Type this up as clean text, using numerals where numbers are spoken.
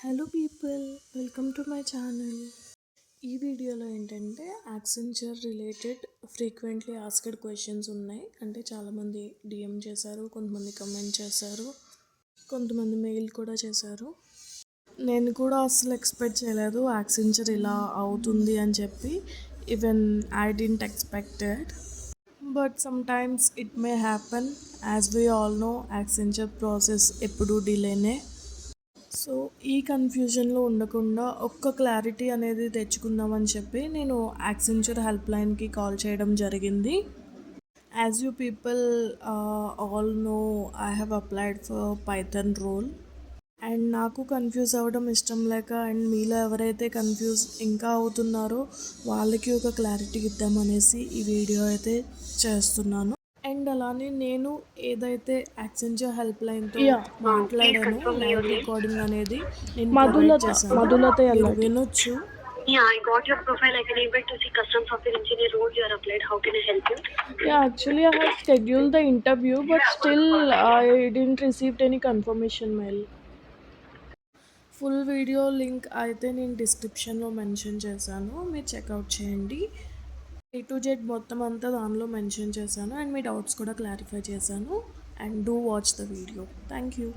Hello people, welcome to my channel. ఈ వీడియోలో ఏంటంటే Accenture related frequently asked questions ఉన్నాయి. అంటే చాలామంది డిఎం చేశారు, కొంతమంది కమెంట్ చేశారు, కొంతమంది మెయిల్ కూడా చేశారు. నేను కూడా అసలు ఎక్స్పెక్ట్ చేయలేదు యాక్సెంచర్ ఇలా అవుతుంది అని చెప్పి. Even I didn't expected, but sometimes it may happen. As we all know, Accenture process ఎప్పుడూ డిలేనే. సో ఈ కన్ఫ్యూజన్లో ఉండకుండా ఒక్క క్లారిటీ అనేది తెచ్చుకుందామని చెప్పి నేను యాక్సెంచర్ హెల్ప్ లైన్కి కాల్ చేయడం జరిగింది. As you people all know, I have applied for Python role. And నాకు కన్ఫ్యూజ్ అవ్వడం ఇష్టం లేక, అండ్ మీలో ఎవరైతే కన్ఫ్యూజ్ ఇంకా అవుతున్నారో వాళ్ళకి ఒక క్లారిటీ ఇద్దామనేసి ఈ వీడియో అయితే చేస్తున్నాను. అండ్ అలానే నేను ఏదైతే యాక్సెంచర్ హెల్ప్ లైన్తో మాట్లాడానో లైవ్ రికార్డింగ్ అనేది నేను ప్రొవైడ్ చేశాను, మీరు వినొచ్చు. Yeah, I got your profile. I can able to see custom software engineer role you are applied. How can I help you? Yeah, actually I have scheduled the interview, but still I didn't received any confirmation mail. Full video link అయితే నేను డిస్క్రిప్షన్లో mention చేశాను, మీరు checkout చేయండి. A to Z మొత్తం అంతా దానిలో mention చేశాను, అండ్ మీ డౌట్స్ కూడా క్లారిఫై చేశాను. And do watch the video. Thank you.